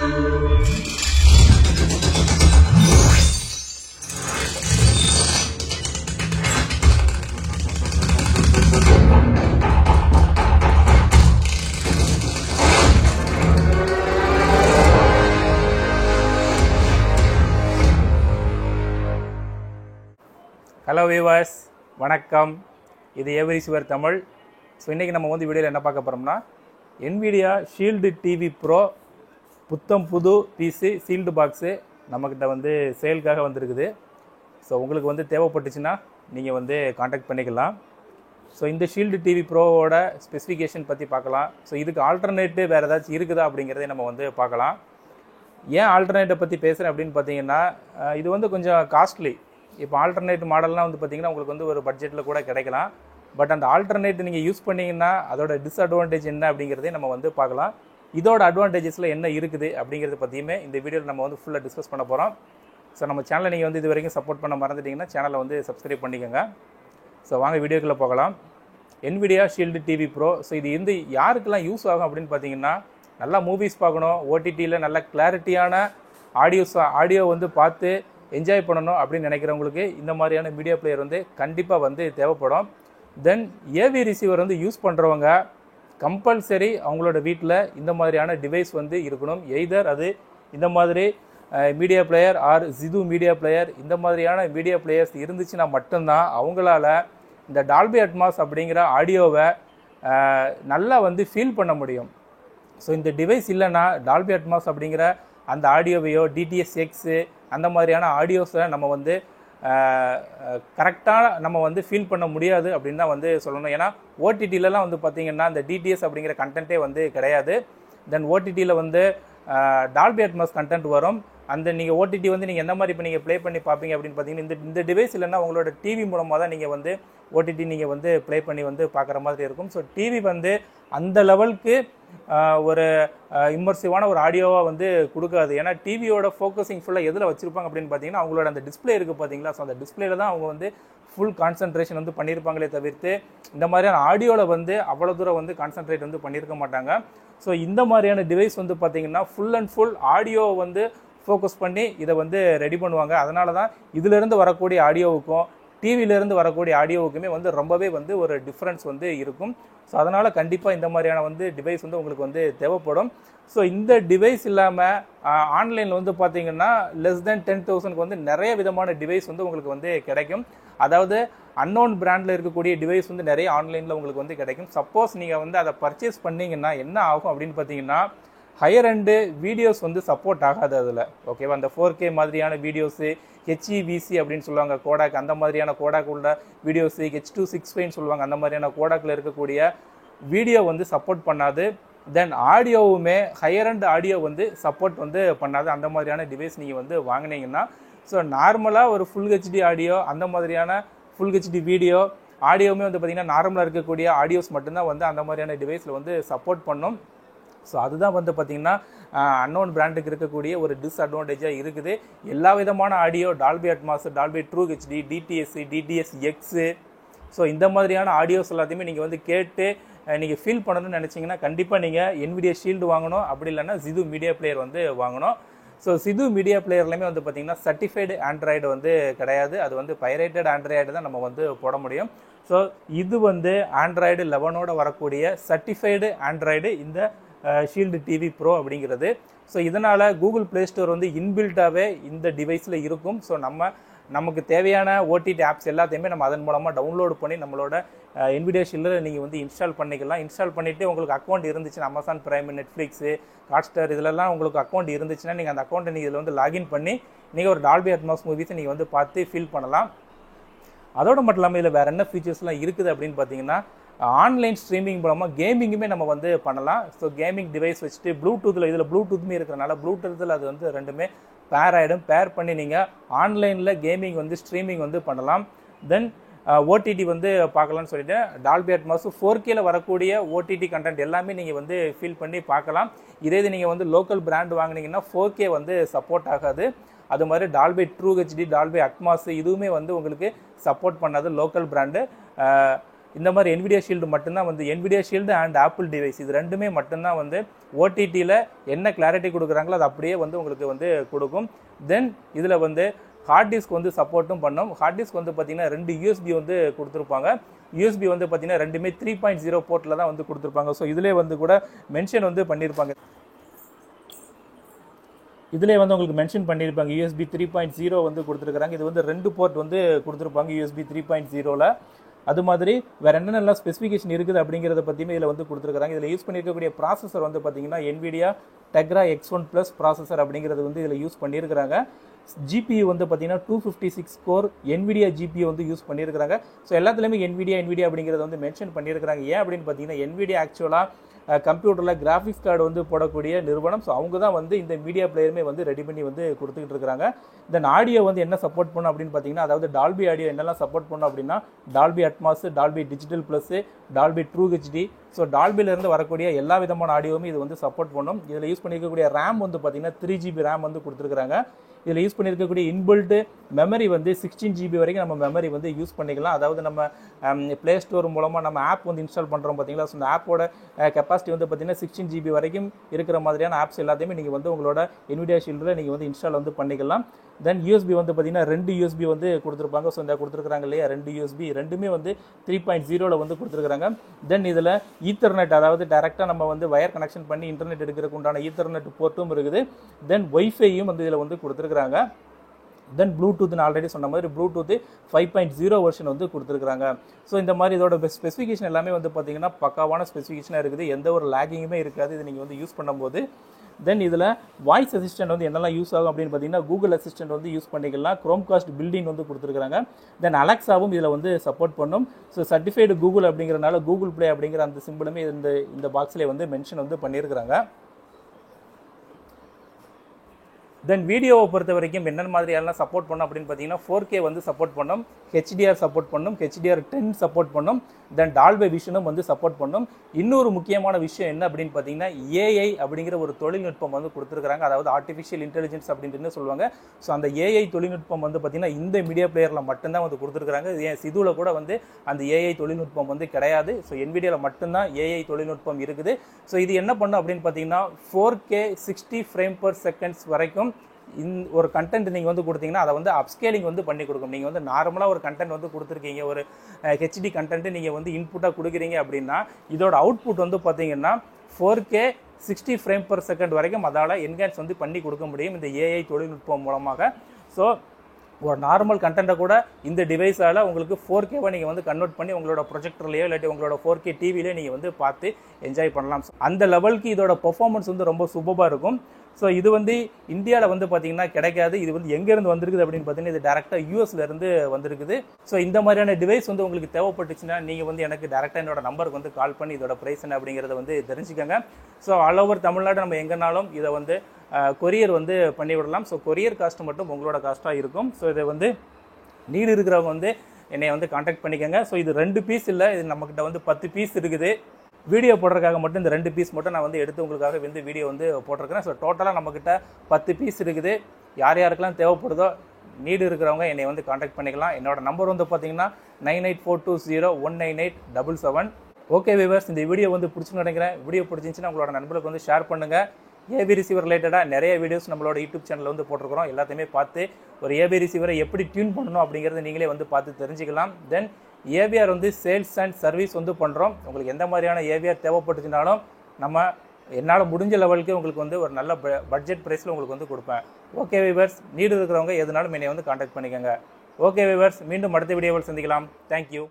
Hello viewers, வணக்கம். இது எவரிசிவர் Tamil. So இன்றைக்கி நம்ம வந்து வீடியோவில் என்ன பார்க்க போகிறோம்னா, NVIDIA ஷீல்டு டிவி ப்ரோ புத்தம் புது பீஸு சீல்டு பாக்ஸு நம்மக்கிட்ட வந்து சேலுக்காக வந்திருக்குது. ஸோ உங்களுக்கு வந்து தேவைப்பட்டுச்சுன்னா நீங்கள் வந்து காண்டாக்ட் பண்ணிக்கலாம். ஸோ இந்த ஷீல்டு டிவி ப்ரோவோட ஸ்பெசிஃபிகேஷன் பற்றி பார்க்கலாம். ஸோ இதுக்கு ஆல்டர்னேட்டிவ் வேறு ஏதாச்சும் இருக்குதா அப்படிங்கிறத நம்ம வந்து பார்க்கலாம். ஏன் ஆல்டர்னேட்டை பற்றி பேசுகிறேன் அப்படின்னு பார்த்தீங்கன்னா, இது வந்து கொஞ்சம் காஸ்ட்லி. இப்போ ஆல்டர்னேட் மாடல்லாம் வந்து பார்த்திங்கன்னா உங்களுக்கு வந்து ஒரு பட்ஜெட்டில் கூட கிடைக்கலாம். பட் அந்த ஆல்டர்னேட் நீங்கள் யூஸ் பண்ணிங்கன்னா அதோட டிஸ்அட்வான்டேஜ் என்ன அப்படிங்கிறதே நம்ம வந்து பார்க்கலாம். இதோட அட்வான்டேஜஸில் என்ன இருக்குது அப்படிங்கிறத பற்றியுமே இந்த வீடியோவில் நம்ம வந்து ஃபுல்லாக டிஸ்கஸ் பண்ண போகிறோம். ஸோ நம்ம சேனலை நீங்கள் வந்து இது வரைக்கும் சப்போர்ட் பண்ண மறந்துட்டிங்கன்னா சேனலை வந்து சப்ஸ்கிரைப் பண்ணிக்கோங்க. ஸோ வாங்க வீடியோக்குள்ளே போகலாம். NVIDIA shield TV bro. So இது வந்து யாருக்கெல்லாம் யூஸ் ஆகும் அப்படின்னு பார்த்தீங்கன்னா, நல்லா மூவிஸ் பார்க்கணும், ஓடிடியில் நல்ல கிளாரிட்டியான ஆடியோ வந்து பார்த்து என்ஜாய் பண்ணணும் அப்படின்னு நினைக்கிறவங்களுக்கு இந்த மாதிரியான மீடியா பிளேயர் வந்து கண்டிப்பாக வந்து தேவைப்படும். தென் ஏவி ரிசீவர் வந்து யூஸ் பண்ணுறவங்க கம்பல்சரி அவங்களோட வீட்டில் இந்த மாதிரியான டிவைஸ் வந்து இருக்கணும். எய்தர் அது இந்த மாதிரி மீடியா பிளேயர் ஆர் ஜிது மீடியா பிளேயர், இந்த மாதிரியான மீடியா பிளேயர்ஸ் இருந்துச்சுன்னா மட்டும்தான் அவங்களால இந்த டால்பி அட்மாஸ் அப்படிங்கிற ஆடியோவை நல்லா வந்து ஃபீல் பண்ண முடியும். ஸோ இந்த டிவைஸ் இல்லைன்னா டால்பி அட்மாஸ் அப்படிங்கிற அந்த ஆடியோவையோ DTS:X அந்த மாதிரியான ஆடியோஸை நம்ம வந்து கரெக்டாக நம்ம வந்து ஃபீல் பண்ண முடியாது அப்படின்னு தான் வந்து சொல்லணும். ஏன்னா ஓடிடிலலாம் வந்து பார்த்திங்கன்னா இந்த DTS அப்படிங்கிற கண்டென்ட்டே வந்து கிடையாது. தென் ஓடிடியில் வந்து டால்பி அட்மாஸ் கண்டென்ட் வரும். அந்த நீங்கள் ஓடிடி வந்து நீங்கள் எந்த மாதிரி இப்போ நீங்கள் ப்ளே பண்ணி பார்ப்பீங்க அப்படின்னு பார்த்தீங்கன்னா, இந்த டிவைஸ் இல்லைன்னா உங்களோட டிவி மூலமாக தான் நீங்கள் வந்து ஓடிடி நீங்கள் வந்து ப்ளே பண்ணி வந்து பார்க்குற மாதிரி இருக்கும். ஸோ டிவி வந்து அந்த லெவலுக்கு ஒரு இம்மர்சிவான ஒரு ஆடியோவாக வந்து கொடுக்காது. ஏன்னா டிவியோட ஃபோக்கஸிங் ஃபுல்லாக எதில் வச்சுருப்பாங்க அப்படின்னு பார்த்தீங்கன்னா, அவங்களோட அந்த டிஸ்பிளே இருக்குது பார்த்தீங்களா. ஸோ அந்த டிஸ்பிளேல தான் அவங்க வந்து ஃபுல் கான்சன்ட்ரேஷன் வந்து பண்ணியிருப்பாங்களே தவிர்த்து இந்த மாதிரியான ஆடியோவில் வந்து அவ்வளோ தூரம் வந்து கான்சன்ட்ரேட் வந்து பண்ணியிருக்க மாட்டாங்க. ஸோ இந்த மாதிரியான டிவைஸ் வந்து பார்த்திங்கன்னா ஃபுல் அண்ட் ஃபுல் ஆடியோ வந்து ஃபோக்கஸ் பண்ணி இதை வந்து ரெடி பண்ணுவாங்க. அதனால தான் இதிலிருந்து வரக்கூடிய ஆடியோவுக்கும் டிவியிலேருந்து வரக்கூடிய ஆடியோவுக்குமே வந்து ரொம்பவே வந்து ஒரு டிஃப்ரென்ஸ் வந்து இருக்கும். ஸோ அதனால் கண்டிப்பாக இந்த மாதிரியான வந்து டிவைஸ் வந்து உங்களுக்கு வந்து தேவைப்படும். ஸோ இந்த டிவைஸ் இல்லாமல் ஆன்லைனில் வந்து பார்த்திங்கன்னா லெஸ் தென் 10,000க்கு வந்து நிறைய விதமான டிவைஸ் வந்து உங்களுக்கு வந்து கிடைக்கும். அதாவது அன்னோன் பிராண்டில் இருக்கக்கூடிய டிவைஸ் வந்து நிறைய ஆன்லைனில் உங்களுக்கு வந்து கிடைக்கும். சப்போஸ் நீங்கள் வந்து அதை பர்ச்சேஸ் பண்ணிங்கன்னா என்ன ஆகும் அப்படின்னு பார்த்தீங்கன்னா, ஹையர் அண்டு வீடியோஸ் வந்து சப்போர்ட் ஆகாது அதில். ஓகேவா, அந்த 4K மாதிரியான வீடியோஸு, HEVC அப்படின்னு சொல்லுவாங்க கோடாக், அந்த மாதிரியான கோடாக் உள்ள வீடியோஸு, H.265 சொல்லுவாங்க, அந்த மாதிரியான கோடாக்கில் இருக்கக்கூடிய வீடியோ வந்து சப்போர்ட் பண்ணாது. தென் ஆடியோவுமே ஹையர் அண்ட் ஆடியோ வந்து சப்போர்ட் வந்து பண்ணாது. அந்த மாதிரியான டிவைஸ் நீங்கள் வந்து வாங்கினீங்கன்னா, ஸோ நார்மலாக ஒரு ஃபுல் HD ஆடியோ, அந்த மாதிரியான ஃபுல் HD வீடியோ ஆடியோவுமே வந்து பார்த்திங்கன்னா நார்மலாக இருக்கக்கூடிய ஆடியோஸ் மட்டும்தான் வந்து அந்த மாதிரியான டிவைஸில் வந்து சப்போர்ட் பண்ணும். ஸோ அதுதான் வந்து பார்த்திங்கன்னா அன்னோன் பிராண்டுக்கு இருக்கக்கூடிய ஒரு டிஸ்அட்வான்டேஜாக இருக்குது. எல்லா விதமான audio, Dolby Atmos, Dolby true HD, DTS, DTS:X, so இந்த மாதிரியான ஆடியோஸ் எல்லாத்தையுமே நீங்கள் வந்து கேட்டு நீங்கள் ஃபீல் பண்ணணும்னு நினச்சிங்கன்னா கண்டிப்பாக நீங்கள் NVIDIA ஷீல்டு வாங்கணும். அப்படி இல்லைன்னா ஜிது மீடியா பிளேயர் வந்து வாங்கணும். ஸோ ஜிது மீடியா பிளேயர்லையுமே வந்து பார்த்திங்கன்னா சர்டிஃபைடு ஆண்ட்ராய்டு வந்து கிடையாது. அது வந்து பைரேட்டட் ஆண்ட்ராய்டு தான் நம்ம வந்து போட முடியும். ஸோ இது வந்து ஆண்ட்ராய்டு 11ஓட வரக்கூடிய சர்டிஃபைடு ஆண்ட்ராய்டு இந்த ஷீல்டு டிவி ப்ரோ அப்படிங்கிறது. ஸோ இதனால் கூகுள் ப்ளே ஸ்டோர் வந்து இன்பில்ட்டாகவே இந்த டிவைஸில் இருக்கும். ஸோ நமக்கு தேவையான OTT ஆப்ஸ் எல்லாத்தையுமே நம்ம அதன் மூலமாக டவுன்லோட் பண்ணி நம்மளோட NVIDIA ஷீல்டில் நீங்கள் வந்து இன்ஸ்டால் பண்ணிக்கலாம். இன்ஸ்டால் பண்ணிவிட்டு உங்களுக்கு அக்கௌண்ட் இருந்துச்சுன்னா, அமேசான் பிரைம், நெட்ஃப்ளிக்ஸு, ஹாட்ஸ்டார் இதிலெல்லாம் உங்களுக்கு அக்கௌண்ட் இருந்துச்சுன்னா நீங்கள் அந்த அக்கௌண்ட்டை நீங்கள் இதில் வந்து லாகின் பண்ணி நீங்கள் ஒரு டால்பி அட்மாஸ் மூவிஸை நீங்கள் வந்து பார்த்து ஃபீல் பண்ணலாம். அதோடு மட்டும் இல்லாமல் இதில் வேறு என்ன ஃபீச்சர்ஸ்லாம் இருக்குது அப்படின்னு பார்த்தீங்கன்னா, ஆன்லைன் ஸ்ட்ரீமிங் மூலமாக கேமிங்குமே நம்ம வந்து பண்ணலாம். ஸோ கேமிங் டிவைஸ் வச்சுட்டு ப்ளூடூத்தில், இதில் ப்ளூடூத்துமே இருக்கிறனால ப்ளூடூத்தில் அது வந்து ரெண்டுமே பேர் ஆகிடும். பேர் பண்ணி நீங்கள் ஆன்லைனில் கேமிங் வந்து ஸ்ட்ரீமிங் வந்து பண்ணலாம். தென் ஓடிடி வந்து பார்க்கலான்னு சொல்லிட்டு டால்பி அட்மாஸ் 4Kல வரக்கூடிய OTT கண்டென்ட் எல்லாமே நீங்கள் வந்து ஃபீல் பண்ணி பார்க்கலாம். இதே இது நீங்கள் வந்து லோக்கல் பிராண்ட் வாங்கினீங்கன்னா 4K வந்து சப்போர்ட் ஆகாது. அது மாதிரி Dolby true HD, Dolby Atmos இதுவுமே வந்து உங்களுக்கு சப்போர்ட் பண்ணாது லோக்கல் பிராண்டு. இந்த மாதிரி NVIDIA ஷீல்டு மட்டும்தான் வந்து NVIDIA shield and apple device இது ரெண்டுமே மட்டும்தான் வந்து ஓடிடியில் என்ன கிளாரிட்டி கொடுக்குறாங்களோ அது அப்படியே வந்து உங்களுக்கு வந்து கொடுக்கும். தென் இதில் வந்து ஹார்ட் டிஸ்க் வந்து சப்போர்ட்டும் பண்ணும். ஹார்ட் டிஸ்க் வந்து பார்த்தீங்கன்னா 2 USB வந்து கொடுத்துருப்பாங்க. USB வந்து பார்த்தீங்கன்னா ரெண்டுமே 3.0 போர்ட்டில் தான் வந்து கொடுத்துருப்பாங்க. ஸோ இதிலே வந்து கூட மென்ஷன் வந்து பண்ணியிருப்பாங்க. இதிலே வந்து உங்களுக்கு மென்ஷன் பண்ணியிருப்பாங்க USB 3.0 வந்து கொடுத்துருக்காங்க. இது வந்து 2 போர்ட் வந்து கொடுத்துருப்பாங்க USB 3.0ல. அது மாதிரி வேற என்னென்ன ஸ்பெசிஃபிகேஷன் இருக்குது அப்படிங்கிறத பற்றியுமே இதில் வந்து கொடுத்துருக்காங்க. இதில் யூஸ் பண்ணியிருக்கக்கூடிய ப்ராசஸர் வந்து பார்த்தீங்கன்னா NVIDIA Tegra X1+ ப்ராசஸர் அப்படிங்கிறது வந்து இதில் யூஸ் பண்ணியிருக்கிறாங்க. GPU வந்து பார்த்தீங்கன்னா 256 கோர் NVIDIA GPU வந்து யூஸ் பண்ணியிருக்கிறாங்க. ஸோ எல்லாத்துலேயுமே NVIDIA அப்படிங்கிறத வந்து மென்ஷன் பண்ணியிருக்கிறாங்க. ஏன் அப்படின்னு பார்த்தீங்கன்னா NVIDIA ஆக்சுவலாக கம்ப்யூட்டரில் கிராஃபிக்ஸ் கார்டு வந்து போடக்கூடிய நிறுவனம். ஸோ அவங்க தான் வந்து இந்த மீடியா பிளேயருமே வந்து ரெடி பண்ணி வந்து கொடுத்துக்கிட்டு இருக்கிறாங்க. தென் ஆடியோ வந்து என்ன சப்போர்ட் பண்ணும் அப்படின்னு பார்த்தீங்கன்னா, அதாவது டால்பி ஆடியோ என்னெல்லாம் சப்போர்ட் பண்ணும் அப்படின்னா Dolby Atmos, Dolby digital plus, Dolby true HD. So டால்பியிலேருந்து வரக்கூடிய எல்லா விதமான ஆடியோவுமே இது வந்து சப்போர்ட் பண்ணும். இதில் யூஸ் பண்ணியிருக்கக்கூடிய ரேம் வந்து பார்த்தீங்கன்னா 3 GB ரேம் வந்து கொடுத்துருக்காங்க. இதில் யூஸ் பண்ணியிருக்கக்கூடிய இன்பில்ட் மெமரி வந்து 16 GB வரைக்கும் நம்ம மெமரி வந்து யூஸ் பண்ணிக்கலாம். அதாவது நம்ம ப்ளே ஸ்டோர் மூலமாக நம்ம ஆப் வந்து இன்ஸ்டால் பண்ணுறோம் பார்த்தீங்களா. ஸோ இந்த ஆப்போட கெப்பாசிட்டி வந்து பார்த்தீங்கன்னா 16 GB வரைக்கும் இருக்கிற மாதிரியான ஆப்ஸ் எல்லாத்தையுமே நீங்கள் வந்து உங்களோட NVIDIA ஷீல்டில் நீங்கள் வந்து இன்ஸ்டால் வந்து பண்ணிக்கலாம். தென் USB வந்து பார்த்தீங்கன்னா 2 USB வந்து கொடுத்துருப்பாங்க. ஸோ இந்த கொடுத்துருக்காங்க இல்லையா 2 USB ரெண்டுமே வந்து 3.0ல வந்து கொடுத்துருக்காங்க. தென் இதில் ஈத்தர்நெட், அதாவது டேரெக்டாக நம்ம வந்து வயர் கனெக்ஷன் பண்ணி இன்டர்நெட் எடுக்கிறதுக்கு உண்டான ஈத்தர்நெட் போர்ட்டும் இருக்குது. தென் ஒய்ஃபையும் வந்து இதில் வந்து கொடுத்துருக்காங்க. தென் ப்ளூடூத் ஆல்ரெடி சொன்ன மாதிரி ப்ளூடூத் 5.0 வெர்ஷன் வந்து கொடுத்துருக்காங்க. ஸோ இந்த மாதிரி இதோட ஸ்பெசிஃபிகேஷன் எல்லாமே வந்து பார்த்தீங்கன்னா பக்காவான ஸ்பெசிஃபிகேஷனாக இருக்குது. எந்த ஒரு லேகிங்குமே இருக்காது இது நீங்கள் வந்து யூஸ் பண்ணும்போது. தென் இதில் வாய்ஸ் அசிஸ்டன்ட் வந்து என்னெல்லாம் யூஸ் ஆகும் அப்படின்னு பார்த்தீங்கன்னா கூகுள் அசிஸ்டன்ட் வந்து யூஸ் பண்ணிக்கலாம். குரோம்காஸ்ட் பில்டிங் வந்து கொடுத்துருக்காங்க. தென் அலெக்ஸாவும் இதில் வந்து சப்போர்ட் பண்ணும். ஸோ சர்டிஃபைடு கூகுள் அப்படிங்கிறனால கூகுள் ப்ளே அப்படிங்கிற அந்த சிம்பிளுமே இந்த பாக்ஸ்லேயே வந்து மென்ஷன் வந்து பண்ணியிருக்கிறாங்க. தென் வீடியோவை பொறுத்த வரைக்கும் என்னென்ன மாதிரியெல்லாம் சப்போர்ட் பண்ணும் அப்படின்னு பார்த்தீங்கன்னா 4K வந்து சப்போர்ட் பண்ணும், HDR சப்போர்ட் பண்ணும், HDR10 சப்போர்ட் பண்ணும், தென் டால்பி விஷனும் வந்து சப்போர்ட் பண்ணும். இன்னொரு முக்கியமான விஷயம் என்ன அப்படின்னு பார்த்தீங்கன்னா AI அப்படிங்கிற ஒரு தொழில்நுட்பம் வந்து கொடுத்துருக்காங்க. அதாவது ஆர்டிஃபிஷியல் இன்டெலிஜென்ஸ் அப்படின்ட்டு சொல்லுவாங்க. ஸோ அந்த AI தொழில்நுட்பம் வந்து பார்த்தீங்கன்னா இந்த மீடியா பிளேயரில் மட்டும்தான் வந்து கொடுத்துருக்காங்க. சிதுவில் கூட வந்து அந்த AI தொழில்நுட்பம் வந்து கிடையாது. ஸோ NVIDIAவில் மட்டும்தான் AI தொழில்நுட்பம் இருக்குது. ஸோ இது என்ன பண்ணும் அப்படின்னு பார்த்தீங்கன்னா 4K 60 frames/s வரைக்கும் ஒரு கண்டென்ட் நீங்கள் வந்து கொடுத்தீங்கன்னா அதை வந்து அப்ஸ்கேலிங் வந்து பண்ணி கொடுக்கும். நீங்கள் வந்து நார்மலாக ஒரு கண்டென்ட் வந்து கொடுத்துருக்கீங்க, ஒரு HD கண்டென்ட் நீங்கள் வந்து இன்புட்டாக கொடுக்குறீங்க அப்படின்னா இதோட அவுட்புட் வந்து பார்த்தீங்கன்னா 4K 60 frames/s வரைக்கும் அதால் என்ஹான்ஸ் வந்து பண்ணி கொடுக்க முடியும் இந்த AI தொழில்நுட்பம் மூலமாக. ஸோ ஒரு நார்மல் கண்டென்ட்டை கூட இந்த டிவைஸால் உங்களுக்கு 4K நீங்கள் வந்து கன்வெர்ட் பண்ணி உங்களோட ப்ரொஜெக்டர்லையோ இல்லாட்டி உங்களோட 4K டிவிலையோ நீங்கள் வந்து பார்த்து என்ஜாய் பண்ணலாம். அந்த லெவலுக்கு இதோட பெர்ஃபார்மன்ஸ் வந்து ரொம்ப சூப்பராக இருக்கும். ஸோ இது வந்து இந்தியாவில் வந்து பார்த்தீங்கன்னா கிடைக்காது. இது வந்து எங்கேருந்து வந்திருக்குது அப்படின்னு பார்த்தீங்கன்னா இது டேரெக்டாக யூஎஸ்லேருந்து வந்திருக்குது. ஸோ இந்த மாதிரியான டிவைஸ் வந்து உங்களுக்கு தேவைப்பட்டுச்சுன்னா நீங்கள் வந்து எனக்கு டேரெக்டாக என்னோட நம்பருக்கு வந்து கால் பண்ணி இதோட ப்ரைஸ் என்ன அப்படிங்கிறத வந்து தெரிஞ்சுக்கோங்க. ஸோ ஆல் ஓவர் தமிழ்நாடு நம்ம எங்கேனாலும் இதை வந்து கொரியர் வந்து பண்ணிவிடலாம். ஸோ கொரியர் காஸ்ட் மட்டும் உங்களோட காஸ்ட்டாக இருக்கும். ஸோ இதை வந்து நீடு இருக்கிறவங்க வந்து என்னை வந்து கான்டாக்ட் பண்ணிக்கோங்க. ஸோ இது 2 பீஸ் இல்லை, இது நம்மக்கிட்ட வந்து 10 பீஸ் இருக்குது. வீடியோ போடுறதுக்காக மட்டும் இந்த 2 பீஸ் மட்டும் நான் வந்து எடுத்து உங்களுக்காக வந்து வீடியோ வந்து போட்டிருக்கிறேன். ஸோ டோட்டலாக நம்மக்கிட்ட 10 பீஸ் இருக்குது. யார் யாருக்கெல்லாம் தேவைப்படுதோ நீடு இருக்கிறவங்க என்னை வந்து கான்டாக்ட் பண்ணிக்கலாம். என்னோட நம்பர் வந்து பார்த்தீங்கன்னா 9842019877. ஓகே வியூவர்ஸ், இந்த வீடியோ வந்து பிடிச்சுன்னு நினைக்கிறேன். வீடியோ பிடிச்சிருந்துச்சுன்னா உங்களோட நண்பர்களுக்கு வந்து ஷேர் பண்ணுங்கள். ஏபி ரிசீவர் ரிலேட்டடாக நிறைய வீடியோஸ் நம்மளோட யூடியூப் சேனலில் வந்து போட்டிருக்கிறோம். எல்லாத்தையுமே பார்த்து ஒரு ஏபி ரிசீவரை எப்படி டியூன் பண்ணணும் அப்படிங்கிறத நீங்களே வந்து பார்த்து தெரிஞ்சுக்கலாம். தென் ஏவிஆர் வந்து சேல்ஸ் அண்ட் சர்வீஸ் வந்து பண்ணுறோம். உங்களுக்கு எந்த மாதிரியான ஏவிஆர் தேவைப்பட்டுச்சுனாலும் என்னால் முடிஞ்ச லெவலுக்கு உங்களுக்கு வந்து ஒரு நல்ல பட்ஜெட் ப்ரைஸில் உங்களுக்கு வந்து கொடுப்பேன். ஓகே வியூவர்ஸ், நீடு இருக்கிறவங்க எதுனாலும் என்னை வந்து கான்டாக்ட் பண்ணிக்கோங்க. ஓகே வியூவர்ஸ், மீண்டும் அடுத்த வீடியோவில் சந்திக்கலாம். தேங்க்யூ.